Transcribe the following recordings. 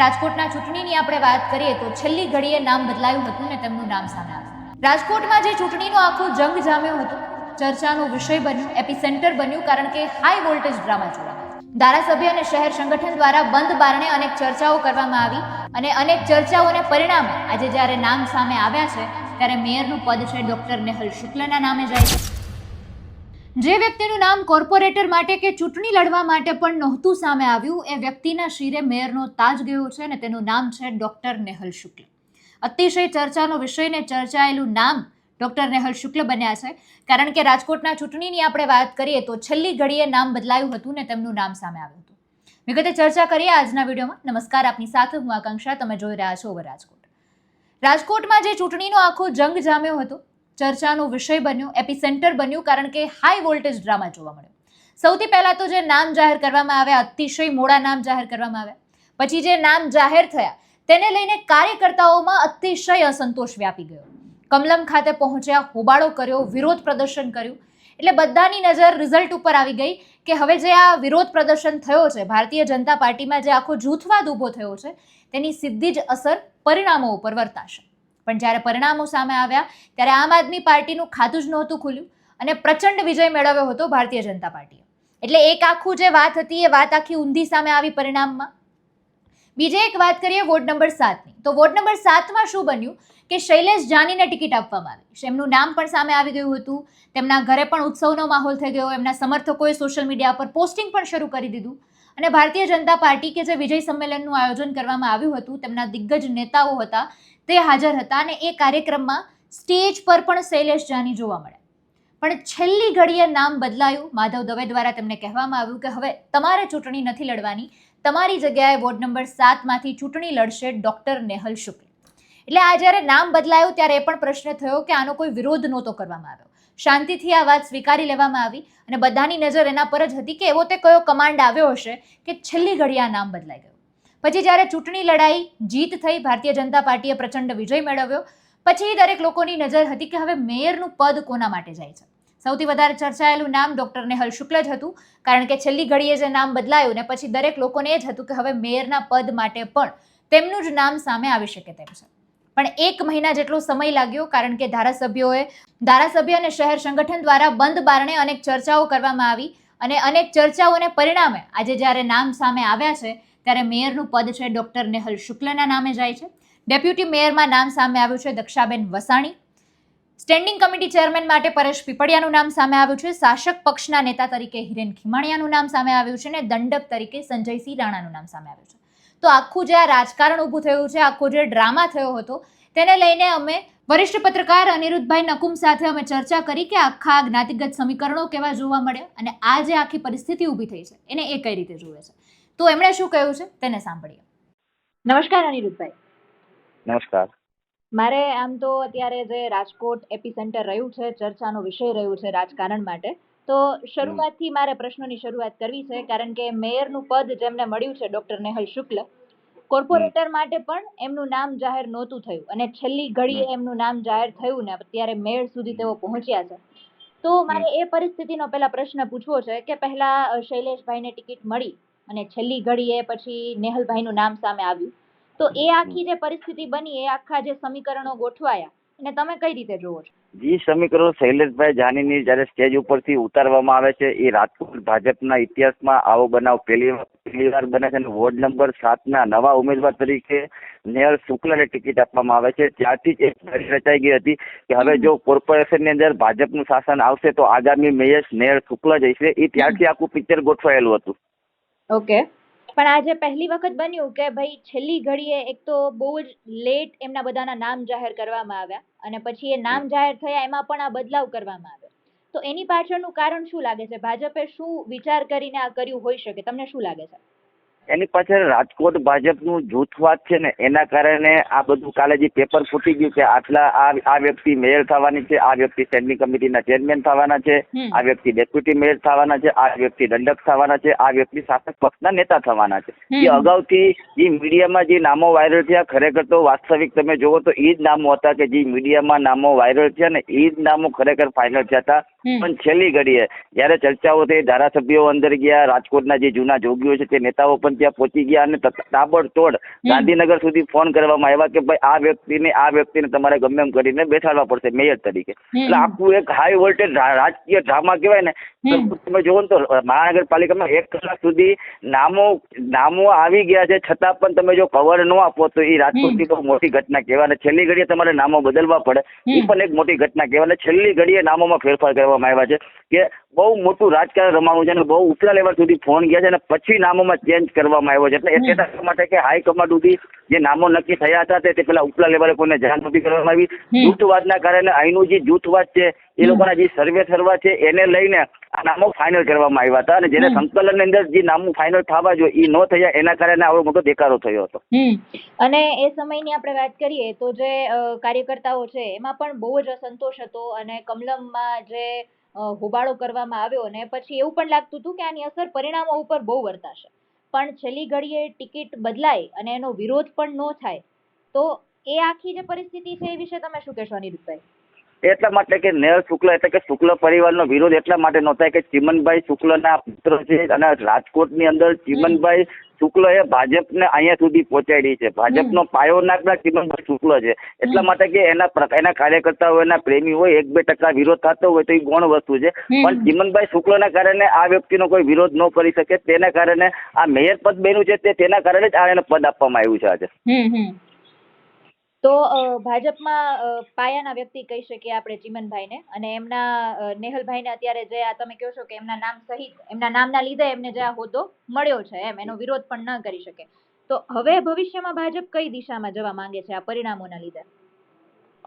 રાજકોટના ચૂંટણીની આપણે વાત કરીએ તો છેલ્લી ઘડીએ નામ બદલાયું હતું ને તેમનું નામ સામે આવ્યું. રાજકોટમાં જે ચૂંટણીનો આખો જંગ જામ્યો હતો, ચર્ચાનો વિષય બન્યું, એપિસેન્ટર બન્યું, કારણ કે હાઈ વોલ્ટેજ ડ્રામા જોવા મળ્યો. ધારાસભ્ય અને શહેર સંગઠન દ્વારા બંધ બારણે અનેક ચર્ચાઓ કરવામાં આવી અને અનેક ચર્ચાઓને પરિણામે આજે જ્યારે નામ સામે આવ્યા છે ત્યારે મેયરનું પદ છે ડોક્ટર નેહલ શુક્લના નામે જાય છે. જે વ્યક્તિનું નામ કોર્પોરેટર માટે કે ચૂંટણી લડવા માટે પણ નહોતું સામે આવ્યું, એ વ્યક્તિના શિરે મેયરનો તાજ ગયો છે અને તેનું નામ છે ડોક્ટર નેહલ શુક્લ. અતિશય ચર્ચાનો વિષય ને ચર્ચાયેલું નામ ડોક્ટર નેહલ શુક્લ બન્યા છે, કારણ કે રાજકોટના ચૂંટણીની આપણે વાત કરીએ તો છેલ્લી ઘડીએ નામ બદલાયું હતું ને તેમનું નામ સામે આવ્યું હતું. વિગતે ચર્ચા કરીએ આજના વિડીયોમાં. નમસ્કાર, આપની સાથે હું આકાંક્ષા. તમે જોઈ રહ્યા છો ઓવર રાજકોટ. રાજકોટમાં જે ચૂંટણીનો આખો જંગ જામ્યો હતો, ચર્ચાનો વિષય બન્યો, એપિસેન્ટર બન્યું, કારણ કે હાઈ વોલ્ટેજ ડ્રામા જોવા મળ્યો. સૌથી પહેલા તો જે નામ જાહેર કરવામાં આવ્યા, અતિશય મોડા નામ જાહેર કરવામાં આવ્યા. પછી જે નામ જાહેર થયા તેને લઈને કાર્યકર્તાઓમાં અતિશય અસંતોષ વ્યાપી ગયો. કમલમ ખાતે પહોંચ્યા, હોબાળો કર્યો, વિરોધ પ્રદર્શન કર્યું. એટલે બધાની નજર રિઝલ્ટ ઉપર આવી ગઈ કે હવે જે આ વિરોધ પ્રદર્શન થયો છે, ભારતીય જનતા પાર્ટીમાં જે આખો જૂથવાદ ઊભો થયો છે, તેની સીધી જ અસર પરિણામો ઉપર વર્તાશે. પણ જ્યારે પરિણામો સામે આવ્યા ત્યારે આમ આદમી પાર્ટીનું ખાતું જ નહોતું ખુલ્યું અને પ્રચંડ વિજય મેળવ્યો હતો ભારતીય જનતા પાર્ટીએ. એટલે એક આખું જે વાત હતી એ વાત આખી ઊંધી સામે આવી પરિણામમાં. બીજી એક વાત કરીએ વોર્ડ નંબર 7ની. તો વોર્ડ નંબર 7માં શું બન્યું કે શૈલેષ જાનીને ટિકિટ આપવામાં આવી. એમનું નામ પણ સામે આવી ગયું હતું. તેમના ઘરે પણ ઉત્સવનો માહોલ થઈ ગયો. એમના સમર્થકોએ સોશિયલ મીડિયા પર પોસ્ટિંગ પણ શરૂ કરી દીધું અને ભારતીય જનતા પાર્ટી કે જે વિજય સંમેલનનું આયોજન કરવામાં આવ્યું હતું, તેમના દિગ્ગજ નેતાઓ હતા, તે હાજર હતા અને એ કાર્યક્રમમાં સ્ટેજ પર પણ શૈલેષ જાની જોવા મળ્યા. પણ છેલ્લી ઘડીએ નામ બદલાયું. માધવ દવે દ્વારા તેમને કહેવામાં આવ્યું કે હવે તમારે ચૂંટણી નથી લડવાની, તમારી જગ્યાએ વોર્ડ નંબર 7માંથી ચૂંટણી લડશે ડોક્ટર નેહલ શુક્લ. એટલે આ જ્યારે નામ બદલાયું ત્યારે એ પણ પ્રશ્ન થયો કે આનો કોઈ વિરોધ નહોતો કરવામાં આવ્યો. શાંતિથી આ વાત સ્વીકારી લેવામાં આવી અને બધાની નજર એના પર જ હતી કે એવો તે કયો કમાન્ડ આવ્યો હશે કે છેલ્લી ઘડીએ આ નામ બદલાઈ ગયું. પછી જ્યારે ચૂંટણી લડાઈ જીત થઈ, ભારતીય જનતા પાર્ટીએ પ્રચંડ વિજય મેળવ્યો, પછી દરેક લોકોની નજર હતી કે હવે મેયરનું પદ કોના માટે જાય છે. સૌથી વધારે ચર્ચાયેલું નામ ડોક્ટર નેહલ શુક્લ જ હતું, કારણ કે છેલ્લી ઘડીએ જે નામ બદલાયું ને પછી દરેક લોકોને એ જ હતું કે હવે મેયરના પદ માટે પણ તેમનું જ નામ સામે આવી શકે તેમ છે. પણ 1 મહિના જેટલો સમય લાગ્યો, કારણ કે ધારાસભ્ય અને શહેર સંગઠન દ્વારા બંધ બારણે અનેક ચર્ચાઓ કરવામાં આવી અને અનેક ચર્ચાઓને પરિણામે આજે જ્યારે નામ સામે આવ્યા છે ત્યારે મેયરનું પદ છે ડોક્ટર નેહલ શુક્લના નામે જાય છે. ડેપ્યુટી મેયરમાં નામ સામે આવ્યું છે દક્ષાબેન વસાણી. સ્ટેન્ડિંગ કમિટી ચેરમેન માટે પરેશ પીપળિયાનું નામ સામે આવ્યું છે. શાસક પક્ષના નેતા તરીકે હિરેન ખીમાણીયાનું નામ સામે આવ્યું છે અને દંડક તરીકે સંજયસિંહ રાણાનું નામ સામે આવ્યું છે. તો આખું જે આ રાજકારણ ઊભું થયું છે, આખો જે ડ્રામા થયો હતો, તેને લઈને અમે વરિષ્ઠ પત્રકાર અનિરુદ્ધભાઈ નકુમ સાથે અમે ચર્ચા કરી કે આખા જ્ઞાતિગત સમીકરણો કેવા જોવા મળ્યા અને આ જે આખી પરિસ્થિતિ ઊભી થઈ છે એને એ કઈ રીતે જોવે છે. તો એમણે શું કહ્યું છે તેને સાંભળીએ. નમસ્કાર અનિરુદ્ધભાઈ. નમસ્કાર. મારે આમ તો અત્યારે જે રાજકોટ એપિસેન્ટર રહ્યું છે, ચર્ચાનો વિષય રહ્યું છે રાજકારણ માટે, તો શરૂઆતથી મારે પ્રશ્નોની શરૂઆત કરવી છે, કારણ કે મેયરનું પદ જેમને મળ્યું છે ડોક્ટર નેહલ શુક્લ, કોર્પોરેટર માટે પણ એમનું નામ જાહેર નહોતું થયું અને છેલ્લી ઘડીએ એમનું નામ જાહેર થયું ને અત્યારે મેયર સુધી તેઓ પહોંચ્યા છે. તો મારે એ પરિસ્થિતિનો પહેલા પ્રશ્ન પૂછવો છે કે પહેલા શૈલેષભાઈને ટિકિટ મળી અને છેલ્લી ઘડીએ પછી નેહલભાઈનું નામ સામે આવ્યું, તો એ આખી જે પરિસ્થિતિ બની, એ આખા જે સમીકરણો ગોઠવાયા અને તમે કઈ રીતે જોવો છો? જે સમીકરણો શૈલેષભાઈ જાનીની જયારે સ્ટેજ ઉપરથી ઉતારવામાં આવે છે, એ રાજકોટ ભાજપના ઇતિહાસમાં આવો બનાવ પહેલી વાર બને છે અને વોર્ડ નંબર 7ના નવા ઉમેદવાર તરીકે નેહલ શુક્લને ટિકિટ આપવામાં આવે છે. ત્યારથી જ એક રચાઈ ગઈ હતી કે હવે જો કોર્પોરેશનની અંદર ભાજપનું શાસન આવશે તો આગામી મેયર નેહલ શુક્લ જ હશે. એ ત્યારથી આખું પિક્ચર ગોઠવાયેલું હતું. ઓકે, પણ આજે પહેલી વખત બન્યું કે ભાઈ છેલ્લી ઘડીએ એક તો બહુ જ લેટ એમના બધાના નામ જાહેર કરવામાં આવ્યા અને પછી એ નામ જાહેર થયા એમાં પણ આ બદલાવ કરવામાં આવ્યો. તો એની પાછળનું કારણ શું લાગે છે? ભાજપે શું વિચાર કરીને આ કર્યું હોઈ શકે? તમને શું લાગે છે? એની પાછળ રાજકોટ ભાજપનું જૂથવાદ છે ને, એના કારણે આ બધું કાલે જે પેપર ફૂટી ગયું કે આ વ્યક્તિ મેયર થવાની છે, આ વ્યક્તિ સ્ટેન્ડિંગ કમિટીના ચેરમેન થવાના છે, આ વ્યક્તિ ડેપ્યુટી મેયર થવાના છે, આ વ્યક્તિ દંડક થવાના છે, આ વ્યક્તિ શાસક પક્ષના નેતા થવાના છે. એ અગાઉથી જે મીડિયામાં જે નામો વાયરલ થયા, ખરેખર તો વાસ્તવિક તમે જોવો તો એ જ નામો હતા કે જે મીડિયામાં નામો વાયરલ થયા ને એ જ નામો ખરેખર ફાઇનલ થયા હતા. પણ છેલ્લી ઘડીએ જયારે ચર્ચાઓ થઈ, ધારાસભ્યો અંદર ગયા, રાજકોટના જે જૂના જોગીઓ છે તે નેતાઓ પણ ત્યાં પહોંચી ગયા અને તાબડતોડ ગાંધીનગર સુધી ફોન કરવામાં આવ્યા કે ભાઈ આ વ્યક્તિને તમારે ગમે એમ કરીને બેસાડવા પડશે મેયર તરીકે. એટલે આખું એક હાઈ વોલ્ટેજ રાજકીય ડ્રામા કહેવાય ને. તમે જોવો ને તો મહાનગરપાલિકામાં 1 કલાક સુધી નામો આવી ગયા છે, છતાં પણ તમે જો કવર ન આપો તો એ રાજકોટની બહુ મોટી ઘટના કહેવાય. અને છેલ્લી ઘડીએ તમારે નામો બદલવા પડે એ પણ એક મોટી ઘટના કહેવાય. અને છેલ્લી ઘડીએ નામોમાં ફેરફાર કરવામાં આવ્યા છે કે બહુ મોટું રાજકારણ રમાણું છે અને બહુ ઉપલા લેવલ સુધી ફોન ગયા છે અને પછી નામોમાં ચેન્જ કરવામાં આવ્યો છે. એટલે એટલા માટે કે હાઈકમાન્ડ સુધી જે નામો નક્કી થયા હતા તે પેલા ઉપલા લેવલે કોઈને જાણ નથી કરવામાં આવી. જૂથવાદના કારણે અહીંનું જે જૂથવાદ છે એ લોકોના જે સર્વા છે એને લઈને આ નામો ફાઇનલ કરવામાં આવ્યા હતા અને જેને સંકલનની અંદર જે નામો ફાઇનલ થવા જોઈએ એ ન થયા એના કારણે આવડો મોટો દેકારો થયો હતો. અને એ સમયની આપણે વાત કરીએ તો જે કાર્યકર્તાઓ છે એમાં પણ બહુ જ અસંતોષ હતો અને કમલમમાં જે હોબાળો કરવામાં આવ્યો અને પછી એવું પણ લાગતું હતું કે આની અસર પરિણામો ઉપર બહુ વર્તાશે, પણ છેલ્લી ઘડીએ ટિકિટ બદલાય અને એનો વિરોધ પણ ન થાય, તો એ આખી જે પરિસ્થિતિ છે એ વિશે તમે શું કહેશો અનિરુદ્ધભાઈ? એટલા માટે કે નેહલ શુક્લ એટલે કે શુક્લ પરિવારનો વિરોધ એટલા માટે ન થાય કે ચિમનભાઈ શુક્લના પુત્ર છે અને રાજકોટની અંદર ચિમનભાઈ શુક્લ એ ભાજપને અહીંયા સુધી પહોંચાડી છે. ભાજપનો પાયો નાખનાર ચિમનભાઈ શુક્લ છે. એટલા માટે કે એના કાર્યકર્તાઓ, એના પ્રેમી હોય 1-2% વિરોધ થતો હોય તો એ ગૌણ વસ્તુ છે, પણ ચિમનભાઈ શુક્લના કારણે આ વ્યક્તિનો કોઈ વિરોધ ન કરી શકે. તેના કારણે આ મેયર પદ બન્યું છે, તેના કારણે જ એને પદ આપવામાં આવ્યું છે આજે. તો ભાજપમાં પાયાના વ્યક્તિ કહી શકીએ આપણે ચિમનભાઈને, અને એમના નેહલભાઈને અત્યારે જે આ તમે કહો છો કે એમના નામ સહિત એમના નામના લીધે એમને જે આ હોદ્દો મળ્યો છે એનો વિરોધ પણ ન કરી શકે. તો હવે ભવિષ્યમાં ભાજપ કઈ દિશામાં જવા માંગે છે આ પરિણામોના લીધે?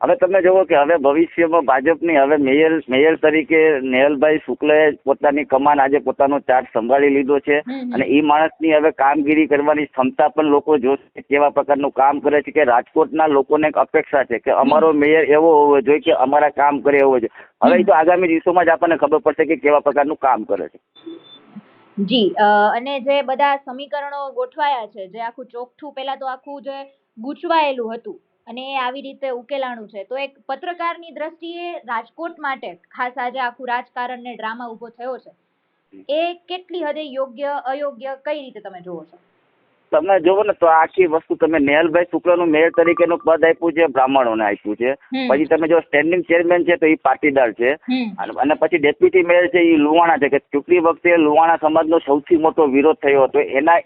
હવે તમે જુઓ કે હવે ભવિષ્યમાં ભાજપની હવે મેયર તરીકે નેહલભાઈ શુક્લએ પોતાની કમાન આજે પોતાનો ચાર્જ સંભાળી લીધો છે અને એ માણસની હવે કામગીરી કરવાની ક્ષમતા પણ લોકો જોશે કેવા પ્રકારનું કામ કરે છે. કે રાજકોટના લોકોને એક અપેક્ષા છે કે અમારો મેયર એવો હોવો જોઈએ કે અમારા કામ કરે એવો જોઈએ. હવે તો આગામી દિવસોમાં જ આપણને ખબર પડશે કે કેવા પ્રકારનું કામ કરે છે. જી, અને જે બધા સમીકરણો ગોઠવાયા છે, જે આખું ચોકઠું પહેલા તો આખું જે ગૂંચવાયેલું હતું અને એ આવી રીતે ઉકેલાણું છે, તો એક પત્રકારની દ્રષ્ટિએ રાજકોટ માટે ખાસ આજે આખું રાજકારણ ને ડ્રામા ઉભો થયો છે એ કેટલી હદે યોગ્ય અયોગ્ય કઈ રીતે તમે જોવો છો? તમે જોવો ને તો આખી વસ્તુ તમે નેહલભાઈ શુક્લનું મેયર તરીકેનું પદ આપ્યું છે, બ્રાહ્મણોને આપ્યું છે. પછી તમે જો સ્ટેન્ડિંગ ચેરમેન છે તો એ પાટીદાર છે અને પછી ડેપ્યુટી મેયર છે એ લુવાણા છે. કે ચૂંટણી વખતે લુવાણા સમાજનો સૌથી મોટો વિરોધ થયો હતો,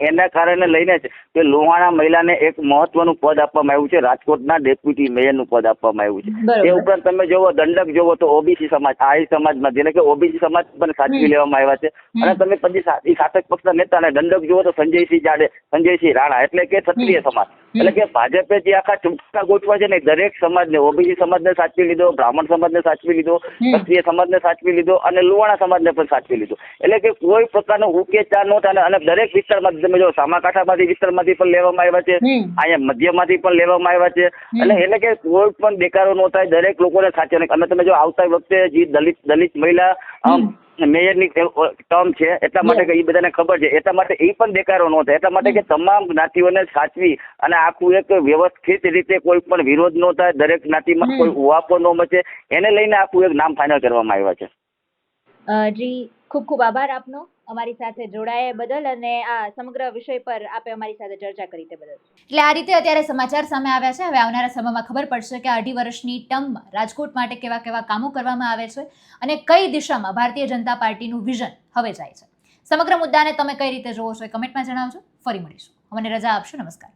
એના કારણે લઈને છે કે લુવાણા મહિલાને એક મહત્વનું પદ આપવામાં આવ્યું છે, રાજકોટના ડેપ્યુટી મેયરનું પદ આપવામાં આવ્યું છે. એ ઉપરાંત તમે જોવો દંડક જોવો તો ઓબીસી સમાજ, આહિર સમાજમાં એટલે કે ઓબીસી સમાજ પણ સાચવી લેવામાં આવ્યા છે. અને તમે પછી શાસક પક્ષના નેતા અને દંડક જોવો તો સંજયસિંહ રાણા એટલે કે ક્ષત્રિય સમાજ. એટલે કે ભાજપે જે આખા ચૂંટણા ગોઠવા છે ને દરેક સમાજને, ઓબીસી સમાજને સાચવી લીધો, બ્રાહ્મણ સમાજને સાચવી લીધો, ક્ષત્રિય સમાજને સાચવી લીધો અને લુવાણા સમાજને પણ સાચવી લીધો. એટલે કે કોઈ પ્રકારનો ઉકેચાર ન થાય અને દરેક વિસ્તારમાંથી તમે જો સામાકાંઠામાંથી વિસ્તારમાંથી પણ લેવામાં આવ્યા છે, અહીંયા મધ્યમાંથી પણ લેવામાં આવ્યા છે. એટલે કે કોઈ પણ દેકારો ન થાય, દરેક લોકોને સાચવે. અને તમે જો આવતા વખતે જે દલિત મહિલા મેયરની ટર્મ છે એટલા માટે કે એ બધાને ખબર છે, એટલા માટે એ પણ દેકારો ન થાય. એટલા માટે કે તમામ જ્ઞાતિઓને સાચવી અને આખું એક વ્યવસ્થિત રીતે કોઈ પણ વિરોધ ન થાય, દરેક જ્ઞાતિમાં કોઈ ઉહાપો ન મચે, એને લઈને આખું એક નામ ફાઇનલ કરવામાં આવ્યા છે. જી, ખૂબ ખૂબ આભાર આપનો અમારી સાથે જોડાયા બદલ અને આ સમગ્ર વિષય પર આપે અમારી સાથે ચર્ચા કરી તે બદલ. એટલે આ રીતે અત્યારે સમાચાર સામે આવ્યા છે. હવે આવનારા સમયમાં ખબર પડશે કે 2.5 વર્ષની ટર્મમાં રાજકોટ માટે કેવા કેવા કામો કરવામાં આવે છે અને કઈ દિશામાં ભારતીય જનતા પાર્ટીનું વિઝન હવે જાય છે. સમગ્ર મુદ્દાને તમે કઈ રીતે જોવો છો એ કમેન્ટમાં જણાવજો. ફરી મળીશું. અમને રજા આપશો. નમસ્કાર.